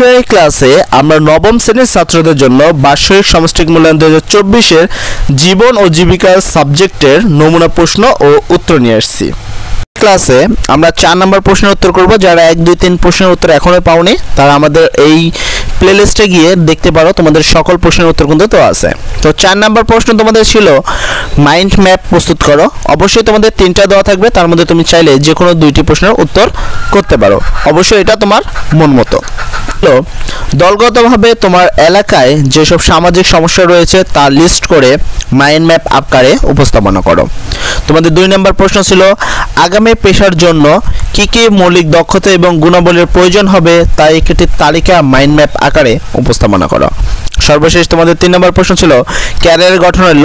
আজকের এই ক্লাসে আমরা নবম শ্রেণীর ছাত্রদের জন্য বার্ষিক সামষ্টিক মূল্যায়ন 2024 জীবন ও জীবিকা সাবজেক্টের নমুনা প্রশ্ন ও উত্তর নিয়ে আসছি। ক্লাসে আমরা 4 নম্বর প্রশ্নের উত্তর করব। যারা 1, 2, 3 প্রশ্নের উত্তর এখনো পাওনি তারা আমাদের এই প্লেলিস্টে গিয়ে দেখতে পারো, তোমাদের সকল প্রশ্নের উত্তর কিন্তু তো আছে। তো 4 নম্বর প্রশ্ন তোমাদের ছিল মাইন্ড ম্যাপ প্রস্তুত করো। অবশ্যই তোমাদের 3টা দেওয়া থাকবে, তার মধ্যে তুমি চাইলে যে কোনো 2টি প্রশ্নের উত্তর করতে পারো, অবশ্যই এটা তোমার মন মতো। দলগতভাবে তোমার এলাকায় যেসব সামাজিক সমস্যা রয়েছে তা লিস্ট করে মাইন্ড ম্যাপ আকারে উপস্থাপনা করো। তোমাদের 2 নম্বর প্রশ্ন ছিল আগামী পেশার জন্য কি কি মৌলিক দক্ষতা এবং গুণাবলীর প্রয়োজন হবে তা একটি তালিকা মাইন্ড ম্যাপ আকারে উপস্থাপনা করো। সর্বশেষ তোমাদের 3 নম্বর প্রশ্ন ছিল ক্যারিয়ার গঠনের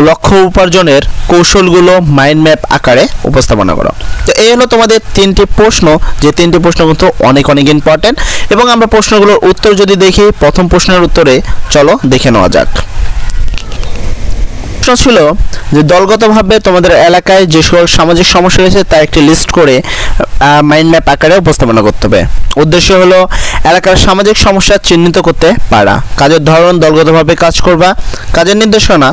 লক্ষ্য উপার্জনের কৌশলগুলো মাইন্ড ম্যাপ আকারে উপস্থাপনা করো। তো এই হলো তোমাদের 3টি প্রশ্ন, যে 3টি প্রশ্ন কিন্তু অনেক ইম্পর্টেন্ট। এবং আমরা প্রশ্নগুলোর উত্তর যদি দেখি, প্রথম প্রশ্নের উত্তরে চলো দেখে নেওয়া যাক। প্রশ্ন ছিল যে দলগতভাবে তোমাদের এলাকায় যে সকল সামাজিক সমস্যা রয়েছে তা একটি লিস্ট করে মাইন্ড ম্যাপ আকারে উপস্থাপনা করতে হবে। উদ্দেশ্য হলো এলাকার সামাজিক সমস্যা চিহ্নিত করতে পারা। কাজের ধরন দলগতভাবে কাজ করবা। কাজের নির্দেশনা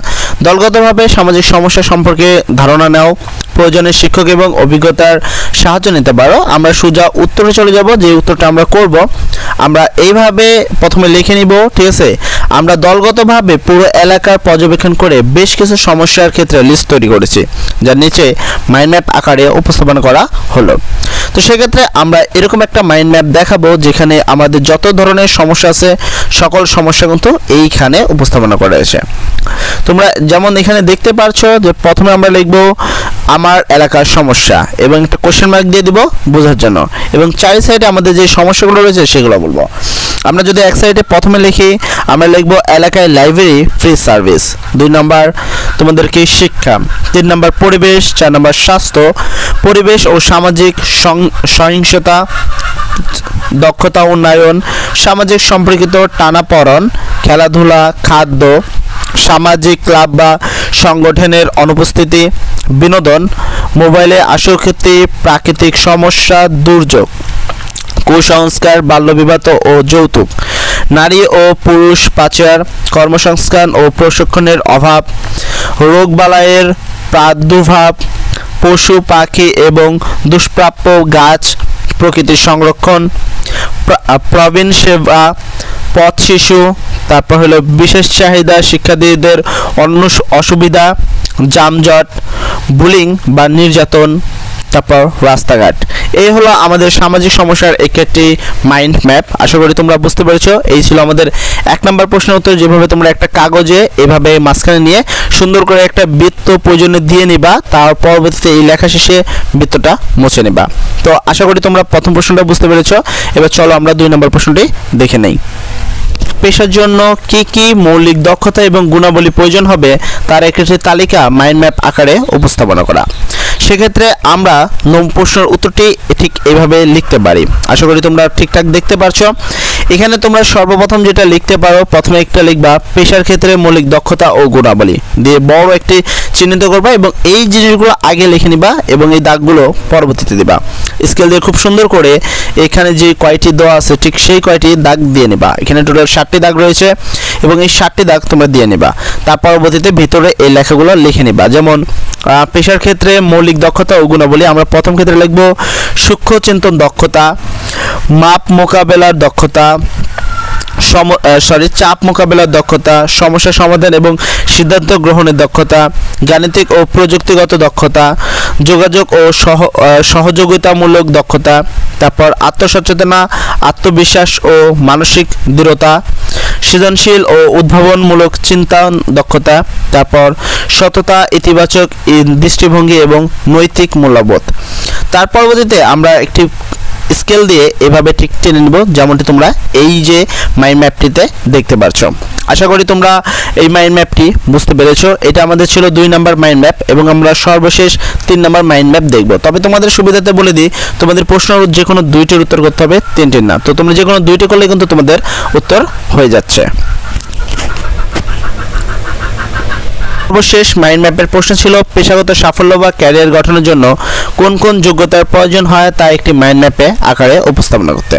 দলগতভাবে সামাজিক সমস্যা সম্পর্কে ধারণা নাও, প্রয়োজনে শিক্ষক এবং অভিজ্ঞতার সাহায্য নিতে পারো। আমরা সোজা উত্তরে চলে যাব। যে উত্তরটা আমরা করব আমরা এইভাবে প্রথমে লিখে নিব, ঠিক আছে। আমরা দলগতভাবে পুরো এলাকার পর্যবেক্ষণ করে বেশ কিছু সমস্যার ক্ষেত্রে লিস্ট তৈরি করেছি, যার নিচে মাইন্ড ম্যাপ আকারে উপস্থাপন করা হলো। তো সেক্ষেত্রে আমরা এরকম একটা মাইন্ড ম্যাপ দেখাবো যেখানে আমাদের যত ধরনের সমস্যা আছে সকল সমস্যা কিন্তু এইখানে উপস্থাপনা করা হয়েছে। তোমরা যেমন এখানে দেখতে পারছো যে প্রথমে আমরা লিখব আমার এলাকার সমস্যা এবং একটা কোশ্চেন মার্ক দিয়ে দিব বোঝার জন্য, এবং 4 সাইডে আমাদের যে সমস্যাগুলো রয়েছে সেগুলো বলবো। আমরা যদি এক সাইডে প্রথমে লিখি আমরা লিখব এলাকায় লাইব্রেরি ফ্রি সার্ভিস, 2 নম্বর তোমাদেরকে শিক্ষা, 3 নম্বর পরিবেশ, 4 নম্বর স্বাস্থ্য, পরিবেশ ও সামাজিক সহিংসতা, দক্ষতা উন্নয়ন, সামাজিক সম্পর্কিত টানাপড়ন, খেলাধুলা, খাদ্য, সামাজিক ক্লাব বা সংগঠনের অনুপস্থিতি, বিনোদন, মোবাইলে আসক্তি, প্রাকৃতিক সমস্যা, দুর্যোগ, কুসংস্কার, বাল্যবিবাহ ও যৌতুক, নারী ও পুরুষ পাচার, কর্মসংস্থান ও প্রশিক্ষণের অভাব, রোগবালাইয়ের প্রাদুর্ভাব, পশু পাখি এবং দুষ্প্রাপ্য গাছ, প্রকৃতির সংরক্ষণ, প্রবীণ সেবা, পথ শিশু, তারপর হলো বিশেষ চাহিদা শিক্ষার্থীদের অন্য অসুবিধা, যানজট, বুলিং বা নির্যাতন, তারপর রাস্তাঘাট। এই হলো আমাদের সামাজিক সমস্যার একটি মাইন্ড ম্যাপ। আশা করি তোমরা বুঝতে পেরেছো। এই ছিল আমাদের 1 নম্বর প্রশ্নের উত্তর। যেভাবে তোমরা একটা কাগজে এভাবে মাঝখানে নিয়ে সুন্দর করে একটা বৃত্ত প্রয়োজনে দিয়ে নিবা, তার পরবর্তীতে এই লেখা শেষে বৃত্তটা মুছে নিবা। তো আশা করি তোমরা প্রথম প্রশ্নটা বুঝতে পেরেছো। এবার চলো আমরা 2 নম্বর প্রশ্নটি দেখে নেই। পেশার জন্য কি কি মৌলিক দক্ষতা এবং গুণাবলী প্রয়োজন হবে তার একটি তালিকা মাইন্ড ম্যাপ আকারে উপস্থাপনা করা। সেক্ষেত্রে আমরা প্রশ্নের উত্তরটি ঠিক এইভাবে লিখতে পারি। আশা করি তোমরা ঠিকঠাক দেখতে পারছো। এখানে তোমরা সর্বপ্রথম যেটা লিখতে পারো, প্রথমে একটা লিখবা পেশার ক্ষেত্রে মৌলিক দক্ষতা ও গুণাবলী দিয়ে বড় একটি চিহ্নিত করবা এবং এই জিনিসগুলো আগে লিখে নিবা এবং এই দাগগুলো পরবর্তীতে দিবা। স্কেল দিয়ে খুব সুন্দর করে এখানে যে কয়টি দেওয়া আছে ঠিক সেই কয়টি দাগ দিয়ে নিবা। এখানে টোটাল 7টি দাগ রয়েছে এবং এই 7টি দাগ তোমরা দিয়ে নিবা। তার পরবর্তীতে ভিতরে এই লেখাগুলো লিখে নিবা। যেমন পেশার ক্ষেত্রে মৌলিক দক্ষতা ও গুণাবলী আমরা প্রথম ক্ষেত্রে লিখব সূক্ষ্ম চিন্তন দক্ষতা, মাপ মোকাবেলার দক্ষতা, চাপ মোকাবেলার দক্ষতা, সমস্যা সমাধান এবং সিদ্ধান্ত গ্রহণের দক্ষতা, গাণিতিক ও প্রযুক্তিগত দক্ষতা, যোগাযোগ ও সহযোগিতামূলক দক্ষতা, তারপর আত্মসচেতনা, আত্মবিশ্বাস ও মানসিক দৃঢ়তা, সৃজনশীল ও উদ্ভাবনমূলক চিন্তা দক্ষতা, তারপর সততা, ইতিবাচক দৃষ্টিভঙ্গি এবং নৈতিক মূল্যবোধ। তার পরবর্তীতে আমরা একটি স্কেল দিয়ে এভাবে ঠিক টেনে নেব, যেমনটি তোমরা এই যে মাইন্ড ম্যাপটিতে দেখতে পাচ্ছ। আশা করি তোমরা এই মাইন্ড ম্যাপটি বুঝতে পেরেছো। এটা আমাদের ছিল 2 নম্বর মাইন্ড ম্যাপ এবং আমরা সর্বশেষ 3 নম্বর মাইন্ড ম্যাপ দেখব। তবে তোমাদের সুবিধাতে বলে দিই, তোমাদের প্রশ্নের যে কোনো 2টির উত্তর করতে হবে, 3টির না। তো তোমরা যে কোনো 2টি করলে কিন্তু তোমাদের উত্তর হয়ে যাচ্ছে। সর্বশেষ মাইন্ড ম্যাপের প্রশ্ন ছিল পেশাগত সাফল্য বা ক্যারিয়ার গঠনের জন্য কোন কোন যোগ্যতার প্রয়োজন হয় তা একটি মাইন্ড ম্যাপে আকারে উপস্থাপনা করতে।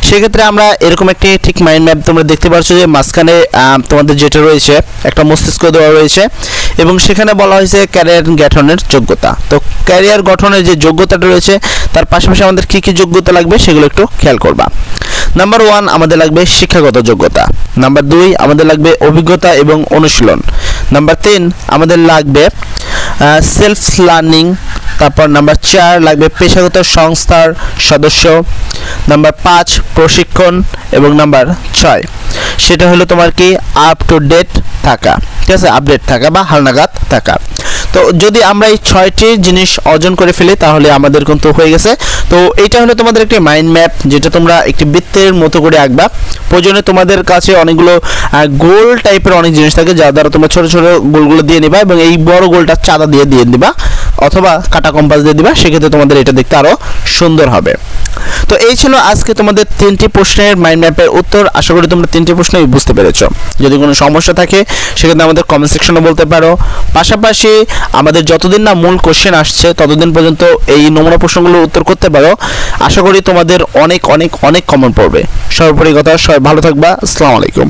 সেক্ষেত্রে আমরা এরকম একটি ঠিক মাইন্ড ম্যাপ তোমরা দেখতে পাচ্ছ যে মাঝখানে তোমাদের যেটা রয়েছে একটা মস্তিষ্ক দেওয়া রয়েছে এবং সেখানে বলা হয়েছে ক্যারিয়ার গঠনের যোগ্যতা। তো ক্যারিয়ার গঠনের যে যোগ্যতাটা রয়েছে তার পাশাপাশি আমাদের কী কী যোগ্যতা লাগবে সেগুলো একটু খেয়াল করবা। নাম্বার 1 আমাদের লাগবে শিক্ষাগত যোগ্যতা। নাম্বার 2 আমাদের লাগবে অভিজ্ঞতা এবং অনুশীলন। নাম্বার 3 আমাদের লাগবে সেলফ লার্নিং। তারপর নাম্বার 4 লাগবে পেশাগত সংস্থার সদস্য। নাম্বার 5 প্রশিক্ষণ এবং নাম্বার 6 সেটা হলো তোমার কি আপ টু ডেট থাকা, ঠিক আছে, আপডেট থাকা বা হালনাগাদ থাকা। তো যদি আমরা এই 6টি জিনিস অর্জন করে ফেলি তাহলে আমাদের কিন্তু হয়ে গেছে। তো এইটা হলো তোমাদের একটি মাইন্ড ম্যাপ যেটা তোমরা একটি বৃত্তের মতো করে আঁকবা। প্রয়োজনে তোমাদের কাছে অনেকগুলো গোল টাইপের অনেক জিনিস থাকে যার দ্বারা তোমরা ছোটো ছোটো গোলগুলো দিয়ে নিবা এবং এই বড় গোলটা চাঁদা দিয়ে দিবা অথবা কাটা কম্পাস দিয়ে দিবা, সেক্ষেত্রে তোমাদের এটা দেখতে আরও সুন্দর হবে। তো এই ছিল আজকে তোমাদের 3টি প্রশ্নের মাইন্ড ম্যাপের উত্তর। আশা করি তোমরা 3টি প্রশ্নই বুঝতে পেরেছো। যদি কোনো সমস্যা থাকে সেক্ষেত্রে আমাদের কমেন্ট সেকশনে বলতে পারো। পাশাপাশি আমাদের যতদিন না মূল কোশ্চেন আসছে ততদিন পর্যন্ত এই নমুনা প্রশ্নগুলোর উত্তর করতে পারো। আশা করি তোমাদের অনেক অনেক অনেক কমন পড়বে। সর্বোপরি কথা, সবাই ভালো থাকবা। আসসালামু আলাইকুম।